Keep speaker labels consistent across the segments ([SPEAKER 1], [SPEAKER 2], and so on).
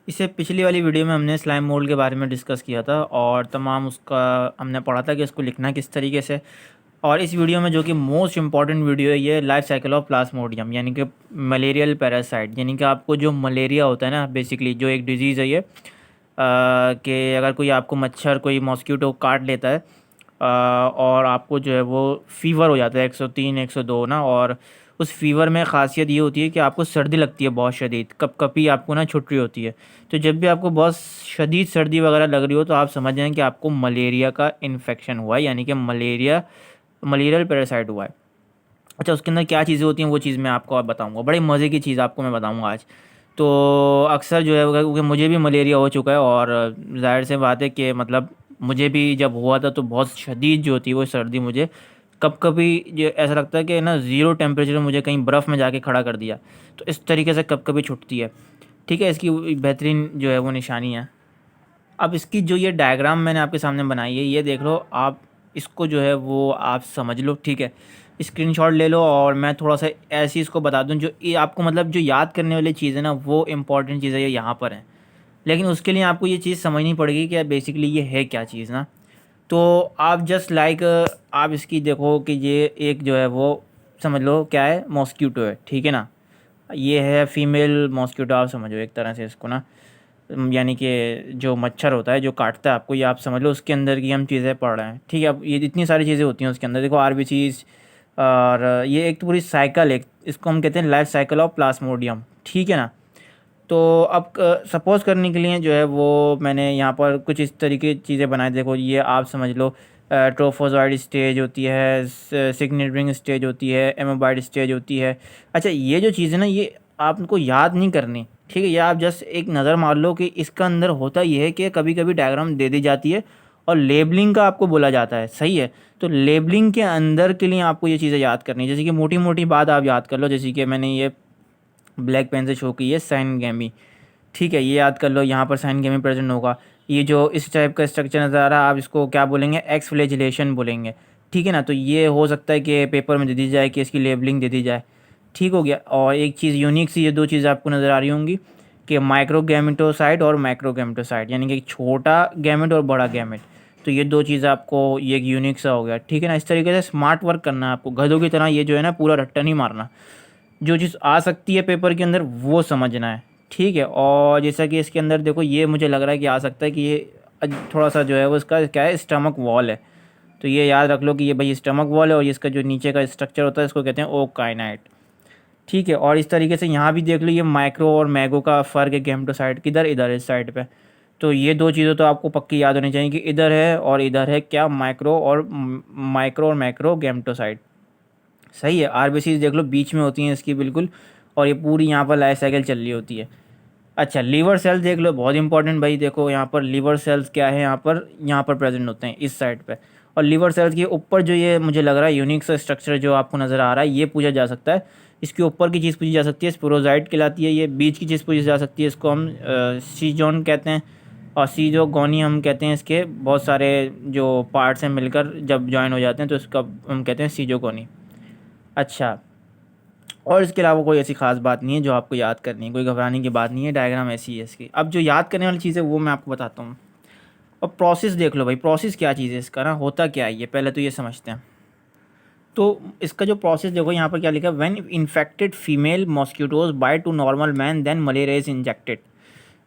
[SPEAKER 1] इससे पिछली वाली वीडियो में हमने स्लाइम मोल्ड के बारे में डिस्कस किया था और तमाम उसका हमने पढ़ा था कि इसको लिखना किस तरीके से। और इस वीडियो में जो कि मोस्ट इम्पॉर्टेंट वीडियो है, ये लाइफ साइकिल ऑफ प्लाज्मोडियम यानी कि मलेरियल पैरासाइट, यानी कि आपको जो मलेरिया होता है ना, बेसिकली जो एक डिजीज़ है ये, कि अगर कोई आपको मच्छर कोई मॉस्किटो काट लेता है, और आपको जो है वो फ़ीवर हो जाता है 103 102 ना, और उस फीवर में ख़ासियत ये होती है कि आपको सर्दी लगती है बहुत शदीद, कपकपी आपको ना छुट रही होती है। तो जब भी आपको बहुत शदीद सर्दी वगैरह लग रही हो तो आप समझ जाएं कि आपको मलेरिया का इन्फेक्शन हुआ है, यानी कि मलेरियल पैरासाइट हुआ है। अच्छा, उसके अंदर क्या चीज़ें होती हैं वो चीज़ मैं आपको अब बताऊंगा, बड़ी मज़े की चीज़ आपको मैं बताऊंगा आज। तो अक्सर जो है क्योंकि मुझे भी मलेरिया हो चुका है, और ज़ाहिर से बात है कि मतलब मुझे भी जब हुआ था तो बहुत शदीद जो होती है वो सर्दी मुझे कब कभी जो ऐसा लगता है कि ना ज़ीरो टेम्परेचर मुझे कहीं बर्फ़ में जाके खड़ा कर दिया, तो इस तरीके से कब कभी छुटती है। ठीक है, इसकी बेहतरीन जो है वो निशानी है। अब इसकी जो ये डायग्राम मैंने आपके सामने बनाई है, ये देख लो आप, इसको जो है वो आप समझ लो। ठीक है, स्क्रीनशॉट ले लो, और मैं थोड़ा सा ऐसी इसको बता दूं जो ये आपको मतलब जो याद करने वाली चीज़ है ना, वो इम्पॉर्टेंट चीज़ है ये यहाँ पर है। लेकिन उसके लिए आपको ये चीज़ समझनी पड़ेगी कि बेसिकली ये है क्या चीज़ ना। तो आप जस्ट लाइक आप इसकी देखो कि ये एक जो है वो समझ लो क्या है, मॉस्क्यूटो है, ठीक है ना। ये है फीमेल मॉस्क्यूटो, आप समझो एक तरह से इसको ना, यानी कि जो मच्छर होता है जो काटता है आपको, ये आप समझ लो उसके अंदर की हम चीज़ें पढ़ रहे हैं। ठीक है, अब ये इतनी सारी चीज़ें होती हैं उसके अंदर, देखो आरबीसीज, और ये एक तो पूरी साइकिल, एक इसको हम कहते हैं लाइफ साइकिल ऑफ प्लाज्मोडियम। ठीक है ना। तो अब सपोज़ करने के लिए जो है वो मैंने यहाँ पर कुछ इस तरीके की चीज़ें बनाई, देखो ये आप समझ लो, ट्रोफोजॉइड स्टेज होती है, सिग्नेट स्टेज होती है, एमोबाइड स्टेज होती है। अच्छा, ये जो चीज़ है ना, ये आपको याद नहीं करनी। ठीक है, ये आप जस्ट एक नज़र मार लो कि इसका अंदर होता ये है कि कभी कभी डायग्राम दे दी जाती है और लेबलिंग का आपको बोला जाता है, सही है। तो लेबलिंग के अंदर के लिए आपको ये चीज़ें याद करनी है, जैसे कि मोटी मोटी बात आप याद कर लो, जैसे कि मैंने ये ब्लैक पेन से शो की है साइन गैमी। ठीक है, ये याद कर लो, यहाँ पर साइन गेमिंग प्रेजेंट होगा। ये जो इस टाइप का स्ट्रक्चर नज़र आ रहा है, आप इसको क्या बोलेंगे, एक्स फ्लैजिलेशन बोलेंगे। ठीक है ना। तो ये हो सकता है कि पेपर में दे दी जाए, कि इसकी लेबलिंग दे दी जाए। ठीक हो गया। और एक चीज़ यूनिक सी, ये दो चीज़ें आपको नज़र आ रही होंगी कि माइक्रो गैमेटोसाइट और मैक्रो गैमेटोसाइट, यानी कि छोटा गैमेट और बड़ा गैमेट। तो ये दो चीज़ें आपको, ये एक यूनिक सा हो गया। ठीक है ना। इस तरीके से स्मार्ट वर्क करना है आपको, गधों की तरह ये जो है ना पूरा रट्टा नहीं मारना। जो चीज़ आ सकती है पेपर के अंदर वो समझना है। ठीक है, और जैसा कि इसके अंदर देखो, ये मुझे लग रहा है कि आ सकता है कि ये थोड़ा सा जो है वो इसका क्या है, स्टमक वॉल है। तो ये याद रख लो कि ये भाई स्टमक वॉल है, और इसका जो नीचे का स्ट्रक्चर होता है इसको कहते हैं ओकाइनाइट। ठीक है, और इस तरीके से यहाँ भी देख लो, ये माइक्रो और मैगो का फ़र्क है गैमेटोसाइट किधर, इधर इस साइड पे। तो ये दो चीज़ें तो आपको पक्की याद होनी चाहिए कि इधर है और इधर है क्या, माइक्रो और मैक्रो गैमेटोसाइट। सही है। आरबीसी देख लो बीच में होती हैं इसकी बिल्कुल, और ये पूरी यहाँ पर लाइफ साइकिल चल रही होती है। अच्छा, लीवर सेल्स देख लो, बहुत इंपॉर्टेंट भाई। देखो यहाँ पर लीवर सेल्स क्या है, यहाँ पर प्रेजेंट होते हैं इस साइड पे। और लीवर सेल्स के ऊपर जो ये मुझे लग रहा है यूनिक सा स्ट्रक्चर जो आपको नज़र आ रहा है, ये पूछा जा सकता है। इसके ऊपर की चीज़ पूछी जा सकती है, स्पोरोजाइट कहलाती है। ये बीच की चीज़ पूछी जा सकती है, इसको हम सीजोन कहते हैं। और सीजोगोनी हम कहते हैं, इसके बहुत सारे जो पार्ट्स हैं मिलकर जब जॉइन हो जाते हैं तो इसका हम कहते हैं सीजोगोनी। अच्छा, और इसके अलावा कोई ऐसी खास बात नहीं है जो आपको याद करनी है, कोई घबराने की बात नहीं है, डायग्राम ऐसी है इसकी। अब जो याद करने वाली चीज़ है वो मैं आपको बताता हूँ। अब प्रोसेस देख लो भाई, प्रोसेस क्या चीज़ है इसका ना, होता क्या है ये, पहले तो ये समझते हैं। तो इसका जो प्रोसेस देखो यहाँ पर क्या लिखा है, when infected female mosquitoes bite to normal man then malaria is injected.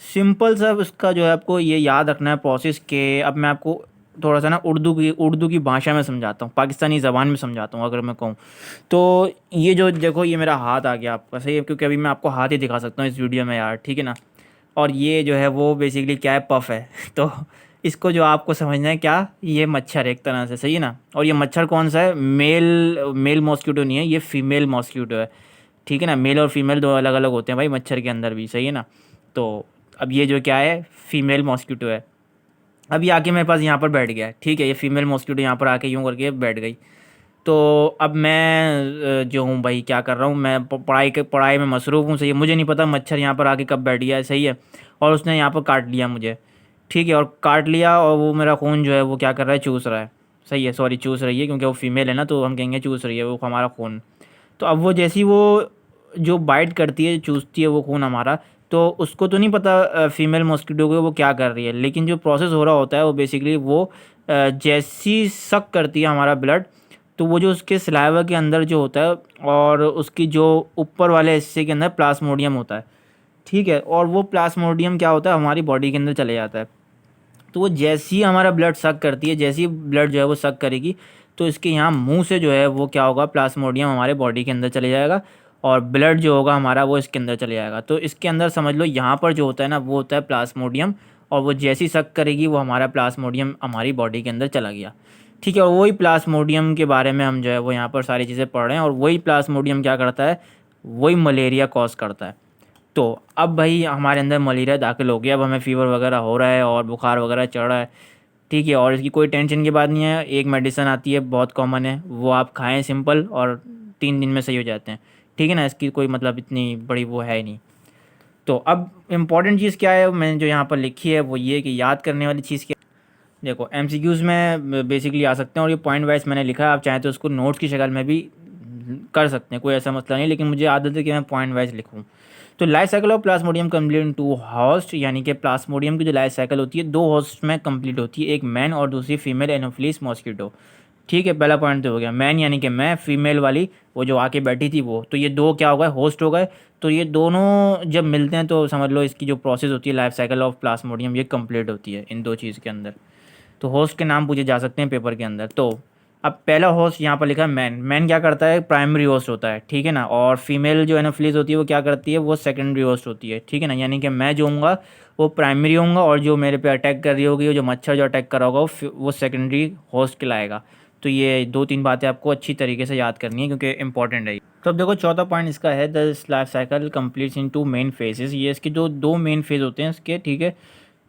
[SPEAKER 1] Simple सा उसका जो है आपको ये याद रखना है प्रोसेस के। अब मैं आपको थोड़ा सा ना उर्दू की भाषा में समझाता हूँ, पाकिस्तानी ज़बान में समझाता हूँ अगर मैं कहूँ। तो ये जो देखो, ये मेरा हाथ आ गया आपका, सही है, क्योंकि अभी मैं आपको हाथ ही दिखा सकता हूँ इस वीडियो में यार, ठीक है ना। और ये जो है वो बेसिकली क्या है, पफ है। तो इसको जो आपको समझना है क्या, ये मच्छर है एक तरह से, सही है ना। और ये मच्छर कौन सा है, मेल मेल मॉस्किटो नहीं है, ये फीमेल मॉस्किटो है। ठीक है ना, मेल और फीमेल दो अलग अलग होते हैं भाई मच्छर के अंदर भी, सही है ना। तो अब ये जो क्या है, फीमेल मॉस्किटो है। अब ये आके मेरे पास यहाँ पर बैठ गया है, ठीक है, ये फीमेल मॉस्किटो यहाँ पर आके यूँ करके बैठ गई। तो अब मैं जो हूँ भाई क्या कर रहा हूँ, मैं पढ़ाई में मसरूफ़ हूँ, सही है। मुझे नहीं पता मच्छर यहाँ पर आके कब बैठ गया है, सही है। और उसने यहाँ पर काट लिया मुझे, ठीक है, और काट लिया, और वो मेरा खून जो है वो क्या कर रहा है, चूस रहा है। सही है, सॉरी, चूस रही है, क्योंकि वो फीमेल है ना, तो हम कहेंगे चूस रही है वो हमारा खून। तो अब वो जैसी वो जो बाइट करती है, चूसती है वो खून हमारा, तो उसको तो नहीं पता फीमेल मॉस्किटो को वो क्या कर रही है, लेकिन जो प्रोसेस हो रहा होता है वो बेसिकली वो जैसी सक करती है हमारा ब्लड, तो वो जो उसके सलाइवा के अंदर जो होता है और उसकी जो ऊपर वाले हिस्से के अंदर प्लाज्मोडियम होता है, ठीक है, और वो प्लाज्मोडियम क्या होता है हमारी बॉडी के अंदर चले जाता है। तो वो जैसे ही हमारा ब्लड सक करती है, जैसे ही ब्लड जो है वो सक करेगी, तो इसके यहाँ मुंह से जो है वो क्या होगा, प्लाज्मोडियम हमारे बॉडी के अंदर चले जाएगा और ब्लड जो होगा हमारा वो इसके अंदर चले जाएगा। तो इसके अंदर समझ लो यहाँ पर जो होता है ना वो होता है प्लाज्मोडियम, और वो जैसी सक करेगी वो हमारा प्लाज्मोडियम हमारी बॉडी के अंदर चला गया, ठीक है। और वही प्लाज्मोडियम के बारे में हम जो है वो यहाँ पर सारी चीज़ें पढ़ रहे हैं, और वही प्लाज्मोडियम क्या करता है, वही मलेरिया कॉज करता है। तो अब भाई हमारे अंदर मलेरिया दाखिल हो गया, अब हमें फ़ीवर वगैरह हो रहा है और बुखार वगैरह चढ़ रहा है, ठीक है। और इसकी कोई टेंशन की बात नहीं है, एक मेडिसिन आती है बहुत कॉमन है, वो आप खाएं सिंपल, और 3 दिन में सही हो जाते हैं, ठीक है ना। इसकी कोई मतलब इतनी बड़ी वो है ही नहीं। तो अब इम्पॉर्टेंट चीज़ क्या है मैंने जो यहाँ पर लिखी है वो ये कि याद करने वाली चीज़ क्या, देखो एमसीक्यूज़ में बेसिकली आ सकते हैं, और ये पॉइंट वाइज मैंने लिखा है, आप चाहें तो उसको नोट्स की शक्ल में भी कर सकते हैं, कोई ऐसा मसला नहीं, लेकिन मुझे आदत है कि मैं पॉइंट वाइज लिखूँ। तो life cycle of Plasmodium complete in 2 host, यानी कि प्लाज्मोडियम की जो लाइफ साइकिल होती है 2 होस्ट में कंप्लीट होती है, एक मैन और दूसरी फीमेल एनोफिलीस मॉस्किटो, ठीक है। पहला पॉइंट तो हो गया, मैन यानी कि मैं, फीमेल वाली वो जो आके बैठी थी वो, तो ये 2 क्या हो गए, होस्ट हो गए। तो ये दोनों जब मिलते हैं तो समझ लो इसकी जो प्रोसेस होती है लाइफ साइकिल ऑफ प्लाज्मोडियम ये कंप्लीट होती है इन 2 चीज़ के अंदर। तो होस्ट के नाम पूछे जा सकते हैं पेपर के अंदर। तो अब पहला होस्ट यहाँ पर लिखा है मैन, मैन क्या करता है, प्राइमरी होस्ट होता है, ठीक है ना। और फीमेल जो एनोफिलीज होती है वो क्या करती है, वो सेकेंडरी होस्ट होती है, ठीक है ना। यानी कि मैं जो हूँगा वो प्राइमरी होऊंगा, और जो मेरे पे अटैक कर रही होगी, जो मच्छर जो अटैक कर रहा होगा वो सेकेंडरी होस्ट कहलाएगा। तो ये 2-3 बातें आपको अच्छी तरीके से याद करनी है क्योंकि इंपॉर्टेंट है। तो अब देखो चौथा पॉइंट इसका है, the life cycle completes in 2 main phases, ये इसके जो 2 मेन फेज होते हैं इसके, ठीक है।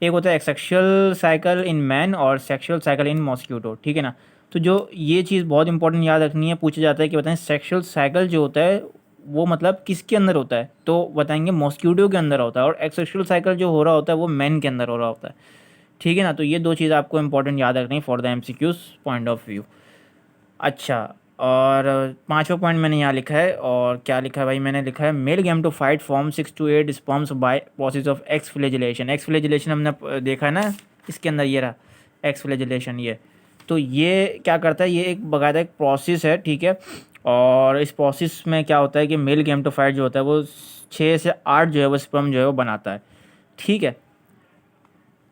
[SPEAKER 1] एक होता है सेक्सुअल साइकिल इन मैन और सेक्सुअल साइकिल इन मॉस्किटो, ठीक है ना। तो जो ये चीज़ बहुत इंपॉर्टेंट याद रखनी है, पूछा जाता है कि बताएं सेक्सुअल साइकिल जो होता है वो मतलब किसके अंदर होता है, तो बताएंगे मॉस्किटो के अंदर होता है, और एक्सेक्सुअल साइकिल जो हो रहा होता है वो मैन के अंदर हो रहा होता है, ठीक है ना। तो ये 2 चीज़ आपको इंपॉर्टेंट याद रखनी है for the MCQs point of view. अच्छा, और 5वां पॉइंट मैंने यहाँ लिखा है, और क्या लिखा है भाई, मैंने लिखा है male gametophyte form 6 to 8 sperms by process of x flagellation. X flagellation हमने देखा है ना इसके अंदर, ये रहा एक्स फ्लैजिलेशन, ये तो ये क्या करता है, ये एक बाकायदा एक प्रोसेस है, ठीक है। और इस प्रोसेस में क्या होता है कि मेल गैमेटोफाइट जो होता है वो 6 से 8 जो है वो स्पर्म जो है वो बनाता है, ठीक है।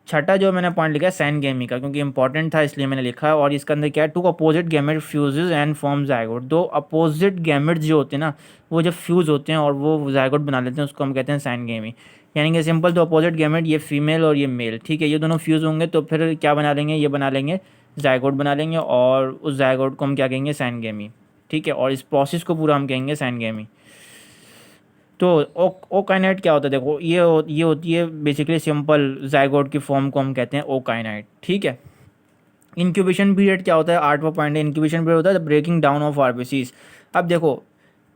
[SPEAKER 1] छठा जो मैंने पॉइंट लिखा है सैनगेमी का, क्योंकि इंपॉर्टेंट था इसलिए मैंने लिखा है। और इसके अंदर क्या है, 2 opposite gamete fuses and form zygote. 2 opposite gametes जो होते हैं ना वो जब फ्यूज़ होते हैं और वो जायगोट बना लेते हैं उसको हम कहते हैं सैनगेमी। यानी कि सिंपल 2 अपोजिट गैमेट, ये फीमेल और ये मेल, ठीक है, ये दोनों फ्यूज़ होंगे तो फिर क्या बना लेंगे, ये बना लेंगे जायगोट बना लेंगे, और उस जायगोट को हम क्या कहेंगे, सैनगेमी, ठीक है। और इस प्रोसेस को पूरा हम कहेंगे सैनगेमी। तो ओकाइनाइट क्या होता है, देखो ये होती है बेसिकली सिंपल जाइगोट की फॉर्म को हम कहते हैं ओकाइनाइट, ठीक है। इंक्यूबेशन पीरियड क्या होता है, 8वां पॉइंट है, इंक्यूबेशन पीरियड होता है the breaking down of RBCs. अब देखो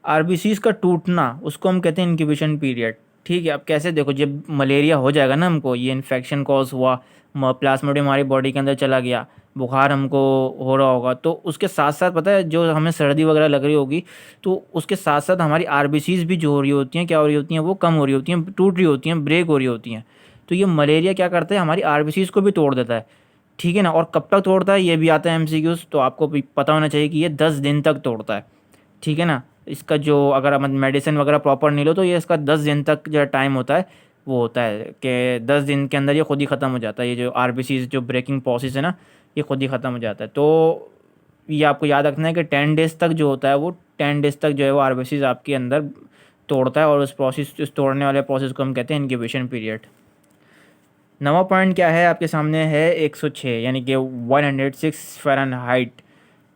[SPEAKER 1] आरबीसीज का टूटना उसको हम कहते हैं इंक्यूबेशन पीरियड, ठीक है। अब कैसे, देखो जब मलेरिया हो जाएगा ना हमको, ये इन्फेक्शन कॉज हुआ, प्लाज्मोडियम हमारी बॉडी के अंदर चला गया, बुखार हमको हो रहा होगा, तो उसके साथ साथ पता है जो हमें सर्दी वगैरह लग रही होगी, तो उसके साथ साथ हमारी आरबीसीज भी जो हो रही होती हैं, क्या हो रही होती हैं, वो कम हो रही होती हैं, टूट रही होती हैं, ब्रेक हो रही होती हैं। तो ये मलेरिया क्या करता है, हमारी आरबीसीज को भी तोड़ देता है, ठीक है ना। और कब तक तोड़ता है ये भी आता है एमसीक्यूज, तो आपको भी पता होना चाहिए कि ये 10 दिन तक तोड़ता है, ठीक है ना। इसका जो अगर आप मेडिसिन वगैरह प्रॉपर नहीं लो तो ये इसका 10 दिन तक जो टाइम होता है वो होता है कि 10 दिन के अंदर ये खुद ही ख़त्म हो जाता है, ये जो आरबीसी जो ब्रेकिंग प्रोसेस है ना ये खुद ही ख़त्म हो जाता है। तो ये आपको याद रखना है कि 10 डेज़ तक जो होता है वो 10 डेज़ तक जो है वो आरबीसी आपके अंदर तोड़ता है, और उस प्रोसेस, उस तोड़ने वाले प्रोसेस को हम कहते हैं इंक्यूबेशन पीरियड। 9वां पॉइंट क्या है आपके सामने है 106, यानी कि 106 Fahrenheit.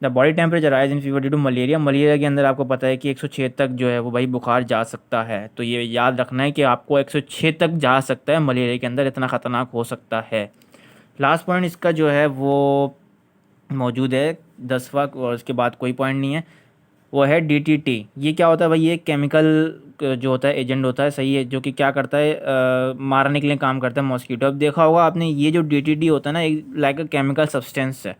[SPEAKER 1] The body temperature rise in fever due to malaria. Malaria के अंदर आपको पता है कि 106 तक जो है वो भाई बुखार जा सकता है, तो ये याद रखना है कि आपको 106 तक जा सकता है मलेरिया के अंदर, इतना ख़तरनाक हो सकता है। लास्ट पॉइंट इसका जो है वो मौजूद है 10वां, और उसके बाद कोई पॉइंट नहीं है, वो है डीटीटी। ये क्या होता है भाई, ये केमिकल जो होता है एजेंट होता है, सही है, जो कि क्या करता है मारने के लिए काम करता है मॉस्किटो। अब देखा होगा आपने ये जो डीटीटी होता है ना एक लाइक अ केमिकल सब्सटेंस है,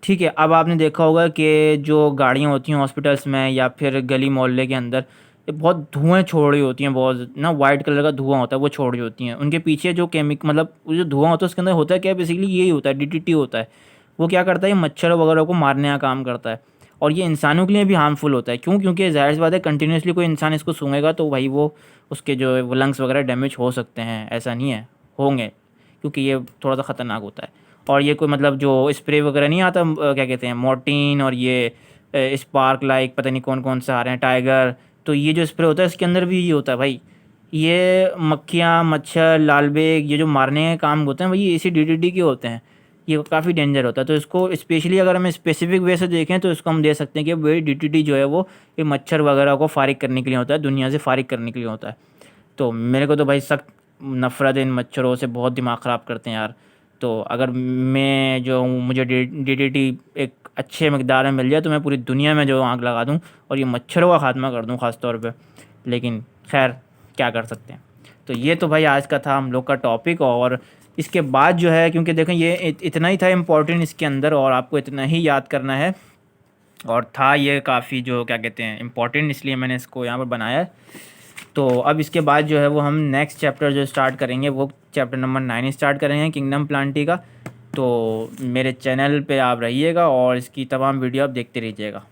[SPEAKER 1] ठीक है। अब आपने देखा होगा कि जो गाड़ियाँ होती हैं हॉस्पिटल्स में या फिर गली मोहल्ले के अंदर, ये बहुत धुएँ छोड़ रही होती हैं, बहुत ना वाइट कलर का धुआँ होता है वो छोड़ रही होती हैं। उनके पीछे जो मतलब वो जो धुआँ होता है उसके अंदर होता है क्या है, बेसिकली यही होता है, डीडीटी होता है। वो क्या करता है, ये मच्छर वगैरह को मारने का काम करता है और ये इंसानों के लिए भी हार्मफुल होता है। क्यों? क्योंकि ज़ाहिर सी बात है कंटिन्यूअसली कोई इंसान इसको सूंघेगा तो भाई वो उसके जो है वो लंग्स वगैरह डैमेज हो सकते हैं, ऐसा नहीं है, होंगे, क्योंकि ये थोड़ा सा ख़तरनाक होता है। और ये कोई मतलब जो स्प्रे वगैरह नहीं आता, क्या कहते हैं, मोर्टीन और ये स्पार्क लाइक पता नहीं कौन कौन से आ रहे हैं, टाइगर, तो ये जो स्प्रे होता है इसके अंदर भी ये होता है भाई। ये मक्खियाँ, मच्छर, लाल बेग, ये जो मारने के काम होते हैं भाई, ये इसी डीडीटी के होते हैं। ये काफ़ी डेंजर होता है। तो इसको स्पेशली अगर हम स्पेसिफिक वे से देखें तो इसको हम दे सकते हैं कि भाई डीडीटी जो है वो ये मच्छर वगैरह को फारिग करने के लिए होता है, दुनिया से फारिग करने के लिए होता है। तो मेरे को तो भाई सख्त नफ़रत है इन मच्छरों से, बहुत दिमाग ख़राब करते हैं यार। तो अगर मैं जो हूँ, मुझे डीडीटी एक अच्छे मकदार में मिल जाए तो मैं पूरी दुनिया में जो आग लगा दूँ और ये मच्छरों का ख़ात्मा कर दूँ ख़ास तौर पे। लेकिन खैर क्या कर सकते हैं। तो ये तो भाई आज का था हम लोग का टॉपिक। और इसके बाद जो है, क्योंकि देखें ये इतना ही था इम्पोर्टेंट इसके अंदर और आपको इतना ही याद करना है, और था ये काफ़ी जो क्या कहते हैं इम्पोर्टेंट, इसलिए मैंने इसको यहाँ पर बनाया है। तो अब इसके बाद जो है वो हम नेक्स्ट चैप्टर जो स्टार्ट करेंगे वो चैप्टर नंबर 9 स्टार्ट करेंगे किंगडम प्लांटी का। तो मेरे चैनल पे आप रहिएगा और इसकी तमाम वीडियो आप देखते रहिएगा।